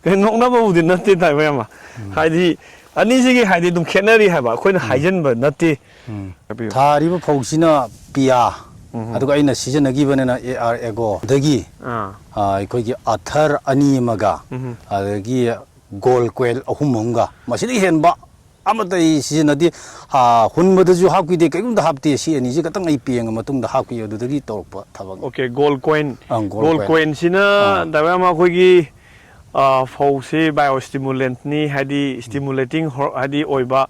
ꯅꯣꯛꯅꯕꯕꯨꯗꯤ ꯅꯠꯇꯦ ꯇꯥꯏꯕ ꯌꯥꯝ ꯍꯥꯏꯗꯤ ꯑꯅꯤꯁꯤꯒꯤ ꯍꯥꯏꯗꯤ ꯑꯗꯨꯝ ꯈꯦꯠꯅꯔꯤ ꯍꯥꯏꯕ ꯑꯩꯈꯣꯏꯅ ꯍꯥꯏꯖꯤꯟꯕ ꯅꯠꯇꯦ ꯊꯥꯔꯤꯕ ꯐꯧꯁꯤꯅ ꯄꯤꯌꯥ ꯑꯗꯨꯒ ꯑꯩꯅ ꯁꯤꯖꯤꯟꯅꯈꯤꯕꯅꯤꯅ ꯑꯦ.ꯑꯥꯔ ꯑꯦꯒꯣ ꯑꯗꯒꯤ ꯑꯩꯈꯣꯏꯒꯤ ꯑꯊꯔ ꯑꯅꯤ ꯑꯃꯒ ꯑꯗꯒꯤ ꯒꯣꯜ ꯀꯣꯏꯜ ꯑꯍꯨꯝ ꯑꯃꯒ ꯃꯁꯤꯗꯒꯤ ꯍꯦꯟꯕ ꯑꯃꯠꯇ ꯑꯩ ꯁꯤꯖꯤꯟꯅꯗꯦ ꯍꯨꯟꯕꯗꯁꯨ ꯍꯥꯞꯈꯤꯗꯦ ꯀꯩꯒꯨꯝꯕꯗ ꯍꯥꯞꯇꯦ ꯁꯤ ꯑꯅꯤꯁꯤ ꯈꯛꯇꯪ ꯑꯩ ꯄꯦꯡꯉ ꯃꯇꯨꯡꯗ ꯍꯥꯞꯈꯤ ꯑꯗꯨꯗꯒꯤ ꯇꯧꯔꯛꯄ ꯊꯕꯛꯅꯤ ꯑꯣꯀꯦ ꯒꯣꯜ ꯀꯣꯏꯜ ꯀꯣꯏꯟꯁꯤꯅ ꯗꯥꯏꯕ ꯑꯃ ꯑꯩꯈꯣꯏꯒꯤ ꯐꯧꯁꯤ ꯕꯥꯏꯑꯣꯁꯇꯤꯃꯨꯂꯦꯟꯠꯅꯤ ꯍꯥꯏꯗꯤ ꯁ꯭ꯇꯤꯃꯨꯂꯦꯇꯤꯡ ꯍꯥꯏꯗꯤ ꯑꯣꯏꯕ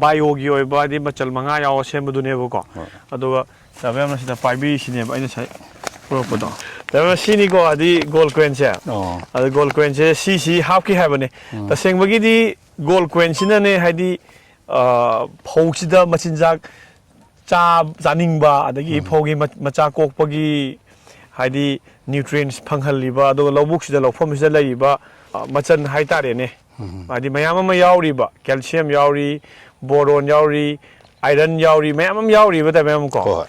ꯕꯥꯏꯑꯣꯒꯤ ꯑꯣꯏꯕ ꯍꯥꯏꯗꯤ ꯃꯆꯜ 5 ꯌꯥꯎꯔ ꯁꯦꯝꯕꯗꯨꯅꯦꯕꯀꯣ ꯑꯗꯨꯒ ꯗꯥꯏꯕ ꯌꯥꯝꯅ ꯁꯤꯗ ꯄꯥꯏꯕꯤꯔꯤꯁꯤꯅꯦꯕ ꯑꯩꯅ ꯉꯁꯥꯏ ꯄꯨꯔꯛꯄꯗꯣ ꯗꯥꯏꯕ ꯁꯤꯅꯤꯀꯣ ꯍꯥꯏꯗꯤ ꯒꯣꯜ ꯀꯣꯏꯟꯁꯦ ꯑꯗ ꯒꯣꯜ ꯀꯣꯏꯟꯁꯦ ꯁꯤ ꯍꯥꯞꯈꯤ ꯍꯥꯏꯕꯅꯦ ꯇꯁꯦꯡꯕꯒꯤꯗꯤ ꯒꯣꯜ ꯀꯣꯏꯟꯁꯤꯅꯅꯦ ꯍꯥꯏꯗꯤ ꯐꯧꯁꯤꯗ ꯃꯆꯤꯟꯖꯥꯛ ꯆꯥꯅꯤꯡꯕ ꯑꯗꯒꯤ ꯐꯧꯒꯤ ꯃꯆꯥ ꯀꯣꯛꯄꯒꯤ ꯍꯥꯏꯗꯤ ꯅ꯭ꯌꯨꯇ꯭ꯔꯤꯌꯦꯟꯁ ꯐꯪꯍꯜꯂꯤꯕ ꯑꯗꯨꯒ ꯂꯧꯕꯨꯛꯁꯤꯗ ꯂꯧꯐꯝꯁꯤꯗ ꯂꯩꯔꯤꯕ ꯃꯆꯜ ꯍꯥꯏꯇꯥꯔꯦꯅꯦ ꯍꯥꯏꯗꯤ ꯃꯌꯥꯝ ꯑꯃ ꯌꯥꯎꯔꯤꯕ ꯀꯦꯜꯁꯤꯌꯝ ꯌꯥꯎꯔꯤ ꯕꯣꯔꯣꯟ ꯌꯥꯎꯔꯤ ꯑꯥꯏꯔꯟ ꯌꯥꯎꯔꯤ ꯃꯌꯥꯝ ꯑꯃ ꯌꯥꯎꯔꯤꯕ ꯇꯥꯏꯕ ꯑꯃꯀꯣ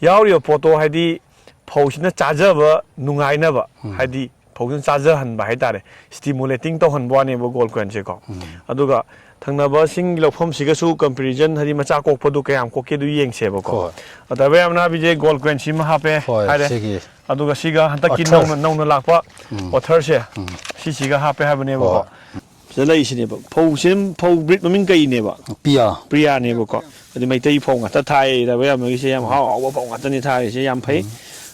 ꯌꯥꯎꯔꯤꯕ ꯄꯣꯠꯇꯣ ꯍꯥꯏꯗꯤ ꯐꯧꯁꯤꯅ ꯆꯥꯖꯕ ꯅꯨꯡꯉꯥꯏꯅꯕ ꯍꯥꯏꯗꯤ ꯐꯧꯁꯤꯅ ꯆꯥꯖꯍꯟꯕ ꯍꯥꯏꯇꯥꯔꯦ ꯁ꯭ꯇꯤꯃꯨꯂꯦꯇꯤꯡ ꯇꯧꯍꯟꯕ ꯋꯥꯅꯦꯕ ꯒꯣꯜ ꯀꯣꯏꯟꯁꯦꯀꯣ ꯑꯗꯨꯒ ꯊꯪꯅꯕꯁꯤꯡꯒꯤ ꯂꯧꯐꯝꯁꯤꯒꯁꯨ ꯀꯝꯄꯦꯔꯤꯖꯟ ꯍꯥꯏꯗꯤ ꯃꯆꯥ ꯀꯣꯛꯄꯗꯨ ꯀꯌꯥꯝ ꯀꯣꯛꯀꯦꯗꯨ ꯌꯦꯡꯁꯦꯕꯀꯣ ꯗꯥꯏꯕ ꯌꯥꯝꯅ ꯍꯥꯏꯕꯤꯁꯦ ꯒꯣꯜ ꯀꯣꯏꯟꯁꯤꯃ ꯍꯥꯞꯄꯦ ꯍꯥꯏꯔꯦ ꯑꯗꯨꯒ ꯁꯤꯒ ꯍꯟꯗꯛꯀꯤ ꯅꯧꯅ ꯂꯥꯛꯄ ꯑꯣꯊꯔꯁꯦ ꯁꯤꯁꯤꯒ ꯍꯥꯞꯄꯦ ꯍꯥꯏꯕꯅꯦꯕꯀꯣ ꯁꯤꯗ ꯂꯩꯔꯤꯁꯤꯅꯦꯕ ꯐꯧ ꯕ꯭ꯔꯤꯠ ꯃꯃꯤꯡ ꯀꯩꯅꯦꯕ ꯄ꯭ꯔꯤꯌꯥꯅꯦꯕꯀꯣ ꯍꯥꯏꯗꯤ ꯃꯩꯇꯩ ꯐꯧ ꯉꯥꯛꯇ ꯊꯥꯏ ꯗꯥꯏꯕ ꯌꯥꯝꯕꯒꯤꯁꯦ ꯌꯥꯝ ꯍꯥꯎꯕ ꯐꯧ ꯉꯥꯛꯇꯅꯤ ꯊꯥꯔꯤꯁꯦ ꯌꯥꯝ ꯐꯩ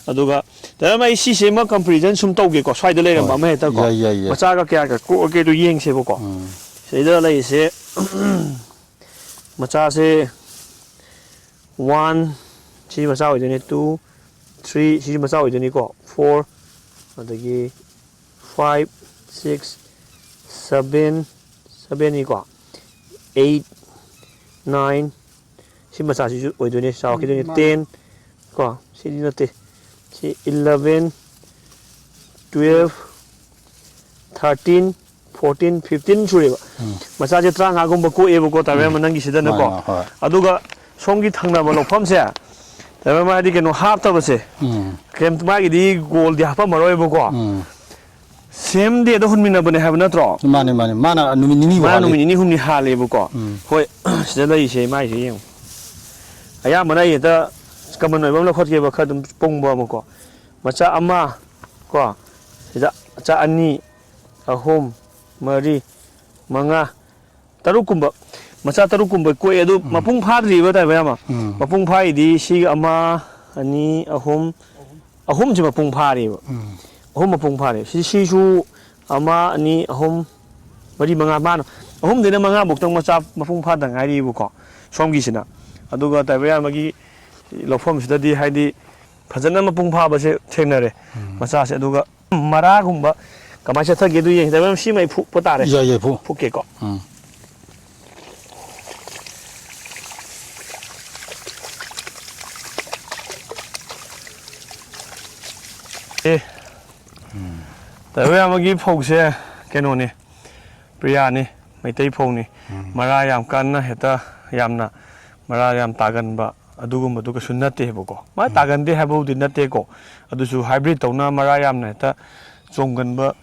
ꯑꯗꯨꯒ ꯗꯥꯏꯕ ꯑꯩ ꯁꯤꯁꯦ ꯑꯃ ꯀꯝꯄꯦꯔꯤꯖꯟ ꯁꯨꯝ ꯇꯧꯒꯦꯀꯣ ꯁ꯭ꯋꯥꯏꯗ ꯂꯩꯔꯝꯕ ꯑꯃ ꯍꯦꯛꯇꯀꯣ ꯃꯆꯥꯒ ꯀꯌꯥꯒ ꯀꯣꯛꯑꯒꯦꯗꯣ ꯌꯦꯡꯁꯦꯕꯀꯣ ꯁꯤꯗ ꯂꯩꯔꯤꯁꯦ ꯃꯆꯥꯁꯦ 1 ꯁꯤ ꯃꯆꯥ ꯑꯣꯏꯗꯣꯏꯅꯦ 2 3 ꯁꯤꯁꯨ ꯃꯆꯥ ꯑꯣꯏꯗꯣꯏꯅꯤꯀꯣ 4 ꯑꯗꯒꯤ 5 6 7 ꯅꯤꯀꯣ 8 9 ꯁꯤ ꯃꯆꯥꯁꯤꯁꯨ ꯑꯣꯏꯗꯣꯏꯅꯦ ꯆꯥꯎꯔꯛꯈꯤꯗꯣꯏꯅꯦ 10 ꯀꯣ ꯁꯤꯗꯤ ꯅꯠꯇꯦ ꯁꯤ 11 12 13 14 15 ꯁꯨꯔꯦꯕ ꯃꯆꯥꯁꯦ 35ꯒꯨꯝꯕ ꯀꯣꯛꯑꯦꯕꯀꯣ ꯇꯥꯏꯕ ꯑꯃ ꯅꯪꯒꯤꯁꯤꯗꯅꯀꯣ ꯑꯗꯨꯒ ꯁꯣꯝꯒꯤ ꯊꯪꯅꯕ ꯂꯧꯐꯝꯁꯦ ꯇꯥꯏꯕ ꯍꯥꯏꯗꯤ ꯀꯩꯅꯣ ꯍꯥꯞꯇꯕꯁꯦ ꯀꯩꯝꯇ ꯃꯥꯒꯤꯗꯤ ꯒꯣꯜꯗꯤ ꯍꯥꯞꯄꯝꯃꯔꯣꯏꯕꯀꯣ ꯁꯦꯝ ꯗꯦꯗ ꯍꯨꯟꯃꯤꯟꯅꯕꯅꯦ ꯍꯥꯏꯕ ꯅꯠꯇ꯭ꯔꯣ ꯃꯥꯅ ꯅꯨꯃꯤꯠ ꯅꯤꯅꯤ ꯍꯨꯝꯅꯤ ꯍꯥꯜꯂꯦꯕꯀꯣ ꯍꯣꯏ ꯁꯤꯗ ꯂꯩꯔꯤꯁꯦ ꯃꯥꯏꯁꯦ ꯌꯦꯡꯉꯨ ꯑꯌꯥꯝꯕꯅ ꯑꯩ ꯍꯦꯛꯇ ꯀꯃꯟ ꯑꯣꯏꯕ ꯑꯃ ꯂꯧꯈꯠꯀꯦꯕ ꯈꯔ ꯑꯗꯨꯝ ꯄꯨꯡꯕ ꯑꯃꯀꯣ ꯃꯆꯥ ꯑꯃ ꯀꯣ ꯁꯤꯗ ꯃꯆꯥ 2 3 4 5 6ꯀꯨꯝꯕ ꯃꯆꯥ 6ꯀꯨꯝꯕ ꯀꯣꯛꯑꯦ ꯑꯗꯨ ꯃꯄꯨꯡ ꯐꯥꯗ꯭ꯔꯤꯕ ꯇꯥꯏꯕ ꯌꯥꯝꯕ ꯃꯄꯨꯡ ꯐꯥꯏꯗꯤ ꯁꯤꯒ 1 2 3 ꯑꯍꯨꯝꯁꯤ ꯃꯄꯨꯡ ꯐꯥꯔꯦꯕ ꯑꯍꯨꯝ ꯃꯄꯨꯡ ꯐꯥꯔꯦ ꯁꯤꯁꯨ 1 2 3 4 5 ꯃꯥꯅ ꯑꯍꯨꯝꯗꯩꯅ 5ꯐꯧꯇꯪ ꯃꯆꯥ ꯃꯄꯨꯡ ꯐꯥꯗ ꯉꯥꯏꯔꯤꯕꯀꯣ ꯁꯣꯝꯒꯤꯁꯤꯅ ꯑꯗꯨꯒ ꯇꯥꯏꯕ ꯌꯥꯝꯕꯒꯤ ꯂꯧꯐꯝꯁꯤꯗꯗꯤ ꯍꯥꯏꯗꯤ ꯐꯖꯅ ꯃꯄꯨꯡ ꯐꯥꯕꯁꯦ ꯊꯦꯡꯅꯔꯦ ꯃꯆꯥꯁꯦ ꯑꯗꯨꯒ ꯃꯔꯥꯒꯨꯝꯕ ꯀꯃꯥꯏꯅ ꯆꯠꯊꯒꯦ ꯑꯗꯨ ꯌꯦꯡꯁꯦ ꯁꯤꯃꯩ ꯐꯨꯛꯄ ꯇꯥꯔꯦ ꯐꯨꯛꯀꯦꯀꯣ ꯇꯥꯏꯕ ꯌꯥꯝꯕꯒꯤ ꯐꯧꯁꯦ ꯀꯩꯅꯣꯅꯤ ꯄ꯭ꯔꯤꯌꯥꯅꯤ ꯃꯩꯇꯩ ꯐꯧꯅꯤ ꯃꯔꯥ ꯌꯥꯝ ꯀꯟꯅ ꯍꯦꯛꯇ ꯌꯥꯝꯅ ꯃꯔꯥ ꯌꯥꯝ ꯇꯥꯒꯟꯕ ꯑꯗꯨꯒꯨꯝꯕꯗꯨ ꯀꯩꯁꯨ ꯅꯠꯇꯦꯕꯀꯣ ꯃꯥ ꯇꯥꯒꯟꯗꯦ ꯍꯥꯏꯕꯕꯨꯗꯤ ꯅꯠꯇꯦꯀꯣ ꯑꯗꯨꯁꯨ ꯍꯥꯏꯕ꯭ꯔꯤꯠ ꯇꯧꯅ ꯃꯔꯥ ꯌꯥꯝꯅ ꯍꯦꯛꯇ ꯆꯣꯡꯒꯟꯕ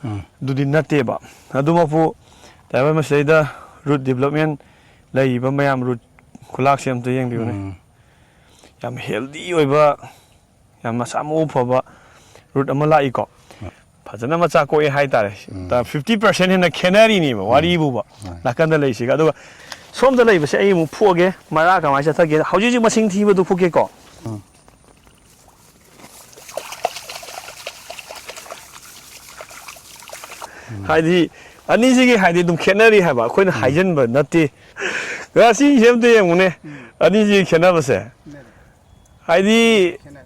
ꯑꯗꯨꯗꯤ ꯅꯠꯇꯦꯕ ꯑꯗꯨꯃꯛꯄꯨ ꯇꯥꯏꯕ ꯃꯁꯤꯗꯩꯗ ꯔꯨꯠ ꯗꯤꯕꯂꯞꯃꯦꯟ ꯂꯩꯔꯤꯕ ꯃꯌꯥꯝ ꯔꯨꯠ ꯈꯨꯂꯥꯛꯁꯦ ꯑꯝꯇ ꯌꯦꯡꯕꯤꯌꯨꯅꯦ ꯌꯥꯝ ꯍꯦꯜꯗꯤ ꯑꯣꯏꯕ ꯌꯥꯝ ꯃꯁꯥ ꯃꯎ ꯐꯕ ꯔꯨꯠ ꯑꯃ ꯂꯥꯛꯏꯀꯣ ꯐꯖꯅ ꯃꯆꯥ ꯀꯣꯛꯑꯦ ꯍꯥꯏꯇꯥꯔꯦ 50% ꯍꯦꯟꯅ ꯈꯦꯠꯅꯔꯤꯅꯦꯕ ꯋꯥꯔꯤꯕꯨꯕ ꯅꯥꯀꯟꯗ ꯂꯩꯁꯤꯒ ꯑꯗꯨꯒ ꯁꯣꯝꯗ ꯂꯩꯕꯁꯦ ꯑꯩ ꯑꯃꯨꯛ ꯐꯨꯛꯑꯒꯦ ꯃꯔꯥ ꯀꯃꯥꯏꯅ ꯆꯠꯊꯒꯦ ꯍꯧꯖꯤꯛ ꯍꯧꯖꯤꯛ ꯃꯁꯤꯡ ꯊꯤꯕꯗꯨ ꯐꯨꯛꯀꯦꯀꯣ ꯍꯥꯏꯗꯤ ꯑꯅꯤꯁꯤꯒꯤ ꯍꯥꯏꯗꯤ ꯑꯗꯨꯝ ꯈꯦꯠꯅꯔꯤ ꯍꯥꯏꯕ ꯑꯩꯈꯣꯏꯅ ꯍꯥꯏꯖꯤꯟꯕ ꯅꯠꯇꯦ ꯁꯤꯁꯦ ꯑꯝꯇ ꯌꯦꯡꯉꯨꯅꯦ ꯑꯅꯤꯁꯤꯒꯤ ꯈꯦꯠꯅꯕꯁꯦ ꯍꯥꯏꯗꯤ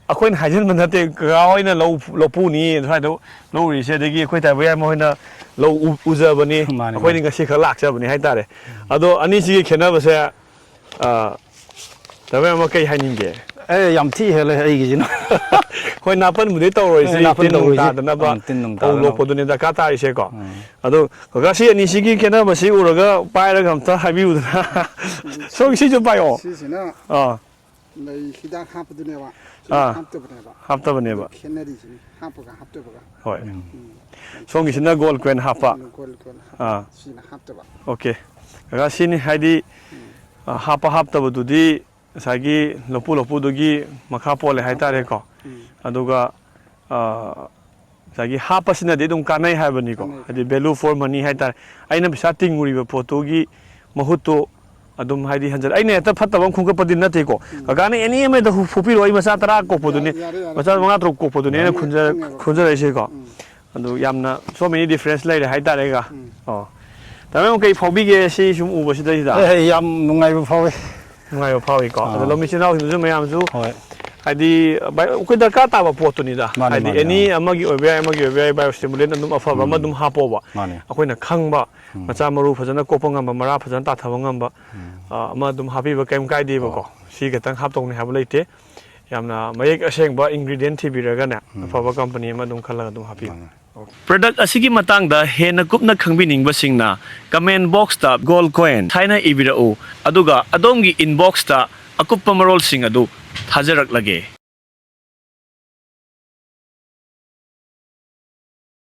ꯑꯩꯈꯣꯏꯅ ꯍꯥꯏꯖꯤꯟꯕ ꯅꯠꯇꯦ ꯀꯀꯥ ꯍꯣꯏꯅ ꯂꯧꯄꯨꯅꯤ ꯁ꯭ꯋꯥꯏꯗ ꯂꯧ ꯎꯔꯤꯁꯦ ꯑꯗꯒꯤ ꯑꯩꯈꯣꯏ ꯇꯥꯏꯕ ꯌꯥꯏꯃ ꯍꯣꯏꯅ ꯂꯧ ꯎꯖꯕꯅꯤ ꯑꯩꯈꯣꯏꯅ ꯉꯁꯤ ꯈꯛ ꯂꯥꯛꯆꯕꯅꯤ ꯍꯥꯏꯇꯥꯔꯦ ꯑꯗꯣ ꯑꯅꯤꯁꯤꯒꯤ ꯈꯦꯠꯅꯕꯁꯦ ꯇꯥꯏꯕ ꯌꯥꯏꯃ ꯀꯩ ꯍꯥꯏꯅꯤꯡꯒꯦ ꯌꯥꯝ ꯊꯤ ꯍꯦꯜꯂꯦ ꯑꯩꯒꯤꯁꯤꯅ ꯍꯣꯏ ꯅꯥꯄꯟꯕꯨꯗꯤ ꯇꯧꯔꯣꯏꯁꯤ ꯇꯤꯟ ꯅꯨꯡ ꯇꯥꯗꯅꯕ ꯇꯤꯟ ꯅꯨꯡ ꯐꯧ ꯇꯥꯗꯅꯕ ꯂꯣꯛꯄꯗꯨꯅꯤ ꯗꯔꯀꯥꯔ ꯇꯥꯔꯤꯁꯦꯀꯣ ꯑꯗꯣ ꯀꯀꯥ ꯁꯤ ꯑꯅꯤꯁꯤꯒꯤ ꯈꯦꯠꯅꯕꯁꯤ ꯎꯔꯒ ꯄꯥꯏꯔꯒ ꯑꯝꯇ ꯍꯥꯏꯕꯤꯌꯨꯗꯅ ꯁꯤꯁꯨ ꯄꯥꯏꯑꯣ ꯁꯤꯁꯤꯅ ꯂꯩ ꯍꯤꯗꯥꯛ ꯍꯥꯞꯄꯗꯨꯅꯦꯕ ꯍꯥꯞꯇꯕꯅꯦꯕ ꯈꯦꯠꯅꯔꯤꯁꯤꯅꯤ ꯍꯥꯞꯄꯒ ꯍꯥꯞꯇꯕꯒ ꯍꯣꯏ ꯁꯣꯝꯒꯤꯁꯤꯅ ꯒꯣꯜ ꯀꯣꯏꯟ ꯍꯥꯞꯄ ꯁꯤꯅ ꯍꯥꯞꯇꯕ ꯑꯣꯀꯦ ꯀꯀꯥ ꯁꯤꯅꯤ ꯍꯥꯏꯗꯤ ꯍꯥꯞꯄ ꯍꯥꯞꯇꯕꯗꯨꯗꯤ ꯉꯁꯥꯏꯒꯤ ꯂꯄꯨꯗꯨꯒꯤ ꯃꯈꯥ ꯄꯣꯜꯂꯦ ꯍꯥꯏꯇꯥꯔꯦꯀꯣ ꯑꯗꯨꯒ ꯉꯁꯥꯏꯒꯤ ꯍꯥꯞꯄꯁꯤꯅꯗꯤ ꯑꯗꯨꯝ ꯀꯥꯟꯅꯩ ꯍꯥꯏꯕꯅꯤꯀꯣ ꯍꯥꯏꯗꯤ ꯚꯦꯂꯨ ꯐꯣꯔ ꯃꯅꯤ ꯍꯥꯏꯇꯥꯔꯦ ꯑꯩꯅ ꯄꯩꯁꯥ ꯇꯤꯡꯉꯨꯔꯤꯕ ꯄꯣꯠꯇꯨꯒꯤ ꯃꯍꯨꯠꯇꯨ ꯑꯗꯨꯝ ꯍꯥꯏꯗꯤ ꯑꯩꯅ ꯍꯦꯛꯇ ꯐꯠꯇꯕ ꯑꯃ ꯈꯣꯝꯒꯠꯄꯗꯤ ꯅꯠꯇꯦꯀꯣ ꯀꯀꯥꯅ ꯑꯦꯅꯤ ꯑꯃꯗ ꯐꯨꯄꯤꯔꯛꯑꯣ ꯑꯩ ꯃꯆꯥ 10 ꯀꯣꯛꯄꯗꯨꯅꯤ ꯃꯆꯥ 5 ꯇꯔꯨꯛ ꯀꯣꯛꯄꯗꯨꯅꯤ ꯑꯩꯅ ꯈꯣꯟꯖꯔꯛꯏꯁꯦꯀꯣ ꯑꯗꯨ ꯌꯥꯝꯅ ꯁꯣ ꯃꯦꯅꯤ ꯗꯤꯐ꯭ꯔꯦꯟꯁ ꯂꯩꯔꯦ ꯍꯥꯏꯇꯥꯔꯦꯒ ꯇꯥꯃꯣ ꯀꯩ ꯐꯥꯎꯕꯤꯒꯦ ꯁꯤ ꯁꯨꯝ ꯎꯕꯁꯤꯗꯩꯁꯤꯗ ꯌꯥꯝ ꯅꯨꯡꯉꯥꯏꯕ ꯐꯥꯎꯋꯦ ꯅꯨꯡꯉꯥꯏꯕ ꯐꯥꯎꯏꯀꯣ ꯑꯗꯣ ꯂꯧꯃꯤ ꯏꯆꯤꯜ ꯏꯅꯥꯎꯁꯤꯡꯗꯨꯁꯨ ꯃꯌꯥꯝꯁꯨ ꯍꯣꯏ ꯍꯥꯏꯗꯤ ꯑꯩꯈꯣꯏ ꯗꯔꯀꯥꯔ ꯇꯥꯕ ꯄꯣꯠꯇꯨꯅꯤꯗ ꯃꯥꯅꯦ ꯍꯥꯏꯗꯤ ꯃꯥꯅꯦ ꯑꯦꯅꯤ ꯑꯃꯒꯤ ꯑꯣꯏꯕ ꯌꯥꯏ ꯕꯥꯏꯑꯣꯁꯇꯤꯃꯨꯂꯦꯟ ꯑꯗꯨꯝ ꯑꯐꯕ ꯑꯃ ꯑꯗꯨꯝ ꯍꯥꯞꯄꯣꯕ ꯃꯥꯅꯦ ꯑꯩꯈꯣꯏꯅ ꯈꯪꯕ ꯃꯆꯥ ꯃꯔꯨ ꯐꯖꯅ ꯀꯣꯛꯄ ꯉꯝꯕ ꯃꯔꯥ ꯐꯖꯅ ꯇꯥꯊꯕ ꯉꯝꯕ ꯑꯃ ꯑꯗꯨꯝ ꯍꯥꯞꯄꯤꯕ ꯀꯩꯝ ꯀꯥꯏꯗꯦꯕꯀꯣ ꯁꯤ ꯈꯛꯇꯪ ꯍꯥꯞꯇꯧꯅꯤ ꯍꯥꯏꯕ ꯂꯩꯇꯦ ꯌꯥꯝꯅ ꯃꯌꯦꯛ ꯑꯁꯦꯡꯕ ꯏꯟꯒ꯭ꯔꯤꯗꯤꯌꯦꯟ ꯊꯤꯕꯤꯔꯒꯅꯦ ꯑꯐꯕ ꯀꯝꯄꯅꯤ ꯑꯃ ꯑꯗꯨꯝ ꯈꯜꯂꯒ ꯑꯗꯨꯝ ꯍꯥꯞꯄꯤꯌꯨ ꯄ꯭ꯔꯗꯛ ꯑꯁꯤꯒꯤ ꯃꯇꯥꯡꯗ ꯍꯦꯟꯅ ꯀꯨꯞꯅ ꯈꯪꯕꯤꯅꯤꯡꯕꯁꯤꯡꯅ ꯀꯃꯦꯟ ꯕꯣꯛꯁꯇ ꯒꯣꯜ ꯀꯣꯏꯟ ꯍꯥꯏꯅ ꯏꯕꯤꯔꯛꯎ ꯑꯗꯨꯒ ꯑꯗꯣꯝꯒꯤ ꯏꯟꯕꯣꯛꯁꯇ ꯑꯀꯨꯞꯄ ꯃꯔꯣꯜꯁꯤꯡ ꯑꯗꯨ ꯊꯥꯖꯔꯛꯂꯒꯦ